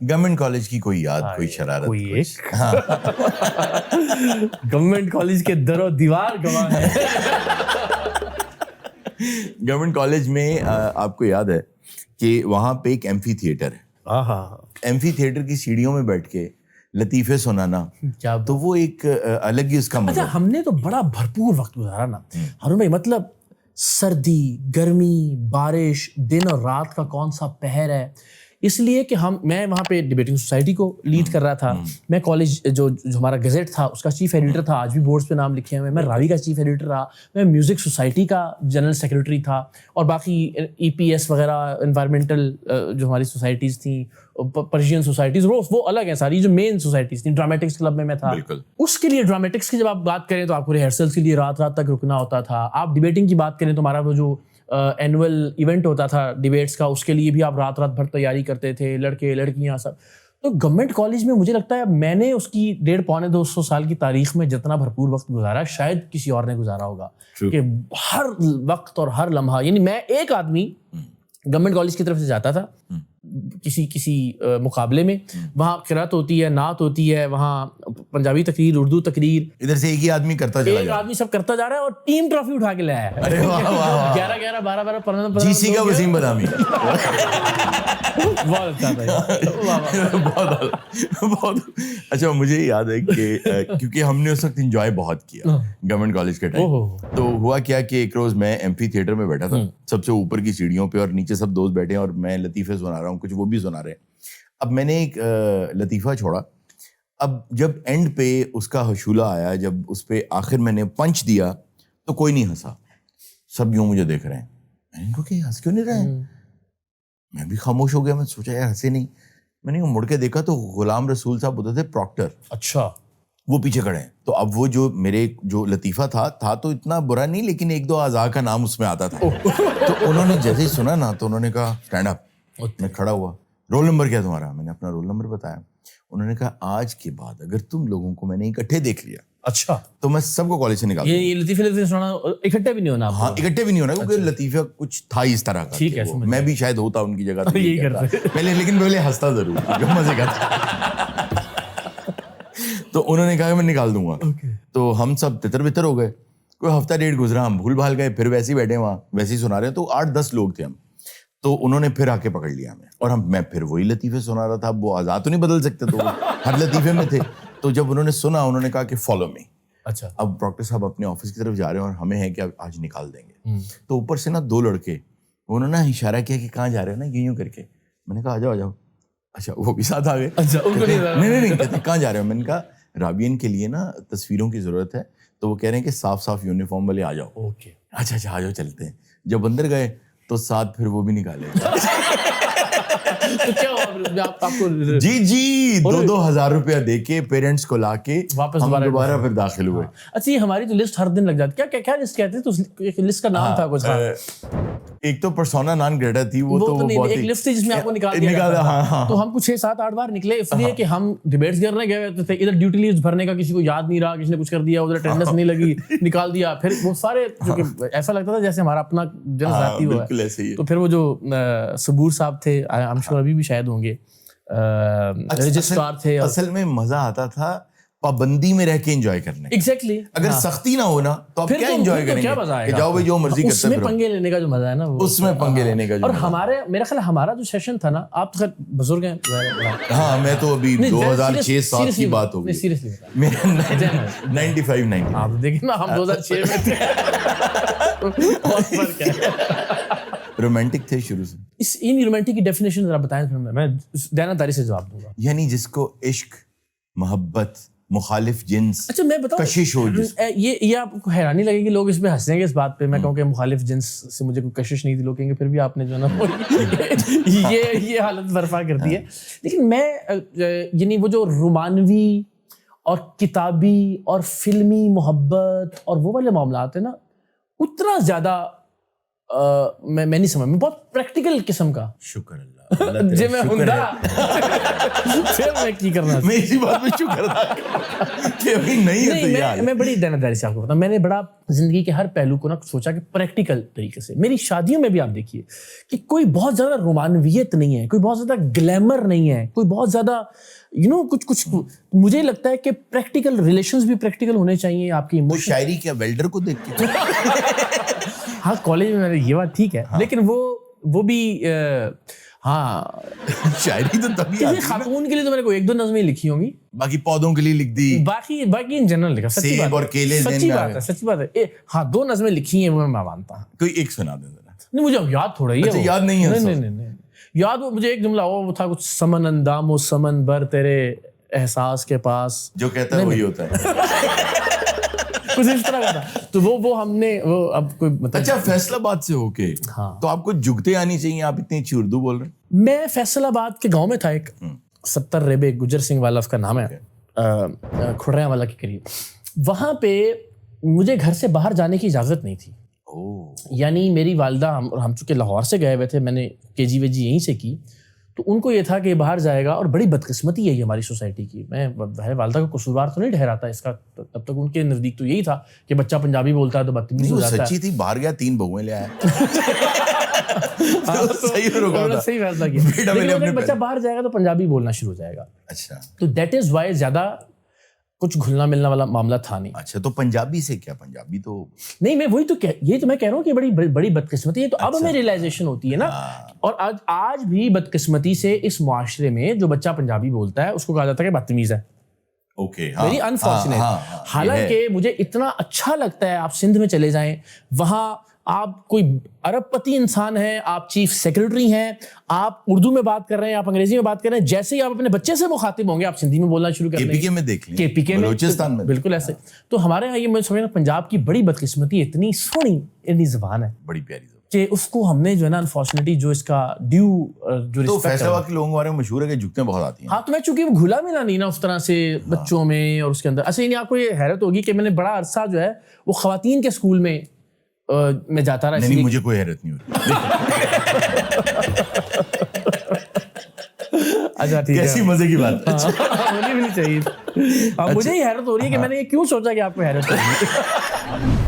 Government college کی کوئی یاد, کوئی شرارت, کوئی ایک گورنمنٹ کالج کے در و دیوار گواہ ہے. گورنمنٹ کالج میں آپ کو یاد ہے کہ وہاں پہ ایک ایمفی تھیٹر ہے, ایمفی تھیٹر کی سیڑھیوں میں بیٹھ کے لطیفے سنانا, تو وہ ایک الگ ہی اس کا مزہ. ہم نے تو بڑا بھرپور وقت گزارا نا ہارون بھائی, مطلب سردی, گرمی, بارش, دن اور رات کا کون سا پہر ہے, اس لیے کہ میں وہاں پہ ڈبیٹنگ سوسائٹی کو لیڈ کر رہا تھا. میں کالج جو ہمارا گزٹ تھا اس کا چیف ایڈیٹر تھا, آج بھی بورڈز پہ نام لکھے ہوئے. میں راوی کا چیف ایڈیٹر رہا, میں میوزک سوسائٹی کا جنرل سیکرٹری تھا, اور باقی ای پی ایس وغیرہ انوائرمنٹل جو ہماری سوسائٹیز تھیں, پرشین سوسائٹیز, وہ الگ ہیں ساری جو مین سوسائٹیز تھیں. ڈرامیٹکس کلب میں تھا. اس کے لیے ڈرامیٹکس کی جب آپ بات کریں تو آپ کو ریہرسلس کے لیے رات رات تک رکنا ہوتا تھا. آپ ڈبیٹنگ کی بات کریں تو ہمارا وہ جو اینول ایونٹ ہوتا تھا ڈیبیٹس کا, اس کے لیے بھی آپ رات رات بھر تیاری کرتے تھے, لڑکے لڑکیاں سب. تو گورنمنٹ کالج میں مجھے لگتا ہے میں نے اس کی 150-200 سال کی تاریخ میں جتنا بھرپور وقت گزارا شاید کسی اور نے گزارا ہوگا, کہ ہر وقت اور ہر لمحہ, یعنی میں ایک آدمی گورنمنٹ کالج کی طرف سے جاتا تھا کسی مقابلے میں, وہاں قرات ہوتی ہے, نعت ہوتی ہے, وہاں پنجابی تقریر, اردو تقریر, ادھر سے ایک ہی آدمی کرتا جا رہا ہے, ایک آدمی سب کرتا جا رہا ہے, اور ٹیم ٹرافی اٹھا کے لایا ہے. 11 12 15 جی سی کا وسیم بدامی. بہت اچھا تھا, بہت اچھا. مجھے یاد ہے کہ کیونکہ ہم نے اس وقت انجوائے بہت کیا گورنمنٹ کالج کے ٹائم. تو ہوا کیا کہ ایک روز میں ایمفی تھیٹر میں بیٹھا تھا, سب سے اوپر کی سیڑھیوں پہ, اور نیچے سب دوست بیٹھے ہیں, اور میں لطیفے سنا رہا ہوں, کچھ وہ بھی سنا رہے ہیں. اب میں نے ایک لطیفہ چھوڑا, اب جب اینڈ پہ اس کا حشولہ آیا, جب اس پہ آخر میں نے پنچ دیا تو کوئی نہیں ہنسا, سب یوں مجھے دیکھ رہے ہیں. میں نے ان کو کہ ہنس کیوں نہیں رہے ہیں, میں بھی خاموش ہو گیا. میں سوچا یار ہنسے نہیں. میں نے مڑ کے دیکھا تو غلام رسول صاحب ہوتے تھے پراکٹر, اچھا وہ پیچھے کھڑے ہیں. تو اب وہ جو میرے جو لطیفہ تھا تو اتنا برا نہیں, لیکن 1-2 اعضاء کا نام اس میں آتا تھا. تو انہوں نے جیسے ہی سنا نا تو انہوں نے کہا اسٹینڈ اپ. میں کھڑا ہوا, رول نمبر کیا تمہارا؟ میں نے اپنا رول نمبر بتایا. انہوں نے کہا آج کے بعد اگر تم لوگوں کو میں نے اکٹھے دیکھ لیا, اچھا, تو میں سب کو کالج سے نکال دوں. یہ لطیفے سنانا اکٹھے بھی نہیں ہونا. ہاں اکٹھے بھی نہیں ہونا, کیونکہ لطیفہ کچھ تھا اس طرح کا. ٹھیک ہے, میں بھی شاید ہوتا ان کی جگہ تو یہی کرتا پہلے, لیکن پہلے ہنستا ضرور, مزے کا تھا. تو انہوں نے کہا کہ میں نکال دوں گا. تو ہم سب تتر بتر ہو گئے. کوئی ہفتہ ڈیڑھ گزرا, ہم بھول بھال گئے, پھر ویسے ہی بیٹھے وہاں ویسے ہی سنا رہے ہیں. تو 8-10 لوگ تھے ہم. تو انہوں نے پھر آ کے پکڑ لیا ہمیں, اور میں پھر وہی لطیفے سنا رہا تھا. وہ آزاد تو نہیں بدل سکتے, تو ہر لطیفے میں تھے. تو جب انہوں نے سنا, انہوں نے کہا کہ فالو می. اچھا, اب ڈاکٹر صاحب اپنے آفس کی طرف جا رہے ہیں, اور ہمیں ہے کہ آج نکال دیں گے. تو اوپر سے نا 2 لڑکے, انہوں نے اشارہ کیا کہ کہاں جا رہے ہیں نا, یوں کر کے. میں نے کہا آ جاؤ. اچھا, وہ بھی ساتھ آ گئے. نہیں کہتے کہاں جا رہے ہیں. میں نے کہا راوین کے لیے نا تصویروں کی ضرورت ہے, تو وہ کہہ رہے ہیں کہ صاف یونیفارم والے آ جاؤ. اچھا آ جاؤ, چلتے ہیں. جب اندر گئے تو ساتھ پھر وہ بھی نکالے. جی 2,000 روپیہ دے کے پیرنٹس کو لا کے واپس دوبارہ پھر داخل ہوئے. اچھا, یہ ہماری تو لسٹ ہر دن لگ جاتی. کیا لسٹ کہتے تو ایک لسٹ کا نام تھا کچھ, ایک تو پرسونا نان گریٹا تھی, وہ تو بہت ایک لسٹ تھی جس میں آپ کو نکال دیا. تو ہم کچھ 6-7-8 بار نکلے, اس لیے کہ ہم ڈیبیٹس کرنے گئے ہوتے تھے. ادھر ڈیوٹی لیوز بھرنے کا کسی کو یاد نہیں رہا, کسی نے کچھ کر دیا, ادھر اٹینڈنس نہیں لگی, نکال دیا. پھر وہ سارے جو کہ ایسا لگتا تھا جیسے ہمارا اپنا جن ذاتی ہوا ہے. تو پھر وہ جو صبور صاحب تھے, آئی ایم شور ابھی بھی شاید ہوں گے, رجسٹرار تھے. اصل میں مزہ آتا تھا پابندی میں رہ کے انجوائے کرنے. ایگزیکٹلی, اگر سختی نہ ہونا تو آپ کیا انجوائے کریں گے, کہ جاؤ بھائی جو مرضی کرتے اس میں پنگے لینے کا جو مزہ ہے نا, اس میں پنگے لینے کا. اور میرا خیال ہمارا جو سیشن تھا نا, آپ تو خیر بزرگ ہیں. ہاں, میں تو ابھی 2006-7 کی بات ہو گئی. سیریسلی میرا 95-90. آپ دیکھیں نا, ہم 2006 میں تھے. بہت فرق ہے. رومانٹک تھے شروع سے. ان رومانٹک کی ڈیفینیشن ذرا بتائیں, میں دیانتداری سے جواب دوں گا. یعنی جس کو عشق, محبت, مخالف جنس, اچھا میں بتاؤں کشش ہو. یہ آپ کو حیرانی لگے گی, لوگ اس پہ ہنسیں گے اس بات پہ. میں کہوں کہ مخالف جنس سے مجھے کوئی کشش نہیں تھی, لوگ کہیں گے پھر بھی آپ نے جو ہے نا یہ حالت برپا کر دی ہے. لیکن میں یعنی وہ جو رومانوی اور کتابی اور فلمی محبت اور وہ والے معاملات ہیں نا, اتنا زیادہ میں نہیں سمجھ. میں بہت پریکٹیکل قسم کا. شکر اللہ جی میں ہندا پھر میں کی کرنا. میں اسی بات میں شکر تھا کہ ابھی نہیں ہے تیار. میں بڑی دیانتداری سے آپ کو بتاؤں, میں نے بڑا زندگی کے ہر پہلو کو نا سوچا کہ پریکٹیکل طریقے سے. میری شادیوں میں بھی آپ دیکھیے کہ کوئی بہت زیادہ رومانویت نہیں ہے, کوئی بہت زیادہ گلیمر نہیں ہے, کوئی بہت زیادہ کچھ مجھے لگتا ہے کہ پریکٹیکل ریلیشنز بھی پریکٹیکل ہونے چاہیے. آپ کی شاعری کیا ویلڈر کو دیکھ کے؟ ہاں کالج میں یہ بات ٹھیک ہے, لیکن وہ بھی ہاں شاعری تو تبھی کسی خاتون کے لیے تو میں نے کوئی ایک دو نظمیں لکھی ہوں گی, باقی پودوں کے لیے لکھ دی, باقی ان جنرل لکھا. سیب اور کیلے. سچی بات ہے. ہاں 2 نظمیں لکھی ہیں وہ میں مانتا ہوں. کوئی ایک سنا دیں ذرا. نہیں مجھے یاد تھوڑا ہی ہے. یاد نہیں ہے؟ نہیں یاد. وہ مجھے ایک جملہ وہ تھا کچھ سمن اندام و سمن بر تیرے احساس کے پاس, جو کہتا ہے وہی ہوتا ہے. کچھ اس طرح کا تھا. تو وہ ہم نے وہ اب کوئی اچھا فیصل آباد سے ہو کے تو آپ کو جگتے آنی چاہیے, آپ اتنی اچھی اردو بول رہے ہیں. میں فیصل آباد کے گاؤں میں تھا ایک 70 ریبے, گجر سنگھ والا اس کا نام ہے, کھڑریاں والا کے قریب. وہاں پہ مجھے گھر سے باہر جانے کی اجازت نہیں تھی. یعنی میری والدہ, ہم چونکہ لاہور سے گئے ہوئے تھے, میں نے KG ویجی یہیں سے کی, تو ان کو یہ تھا کہ باہر جائے گا. اور بڑی بدقسمتی ہے یہ ہماری سوسائٹی کی. میں والدہ کو قصوروار تو نہیں ٹھہراتا اس کا, تب تک ان کے نزدیک تو یہی تھا کہ بچہ پنجابی بولتا ہے تو بدتمیز ہو جاتا ہے. سچی تھی, باہر گیا 3 بہویں لے آیا. صحیح فیصلہ کیا. لیکن بچہ باہر جائے گا تو پنجابی بولنا شروع ہو جائے گا. اچھا, تو دیٹ از وائی زیادہ کچھ گھلنا ملنا والا معاملہ تھا نہیں. اچھا, تو پنجابی سے کیا, پنجابی تو نہیں, میں وہی تو یہ تو میں کہہ رہا ہوں کہ بڑی بدقسمتی ہے. تو اب ہمیں ریئلائزیشن ہوتی ہے نا. اور آج بھی بدقسمتی سے اس معاشرے میں جو بچہ پنجابی بولتا ہے اس کو کہا جاتا ہے کہ بدتمیز ہے. Very unfortunate. حالانکہ مجھے اتنا اچھا لگتا ہے, آپ سندھ میں چلے جائیں, وہاں آپ کوئی ارب پتی انسان ہیں, آپ چیف سیکرٹری ہیں, آپ اردو میں بات کر رہے ہیں, آپ انگریزی میں بات کر رہے ہیں, جیسے ہی آپ اپنے بچے سے مخاطب ہوں گے آپ سندھی میں بولنا شروع کر دیں گے. KPK میں دیکھ لیں, KPK میں, بلوچستان میں بالکل ایسے. تو ہمارے یہاں یہ میں سمجھنا پنجاب کی بڑی بدقسمتی, اتنی سونی اتنی زبان ہے, بڑی پیاری زبان, کہ اس کو ہم نے جو ہے نا انفارچونیٹلی جو اس کا ڈیو جو تو فیصل آباد کے لوگوں کے بارے میں مشہور ہے کہ جھکتے بہت آتی ہیں. ہاں, تو میں چونکہ وہ گھلا ملا نہیں نا اس طرح سے بچوں میں اور اس کے اندر. اچھا نہیں, آپ کو یہ حیرت ہوگی کہ میں نے بڑا عرصہ جو ہے وہ خواتین کے اسکول میں جاتا رہا. نہیں, مجھے کوئی حیرت نہیں ہوتی. اچھا ٹھیک ہے, کیسی مزے کی بات ہونی بھی نہیں چاہیے. مجھے ہی حیرت ہو رہی ہے کہ میں نے یہ کیوں سوچا کہ آپ کو حیرت ہوگی.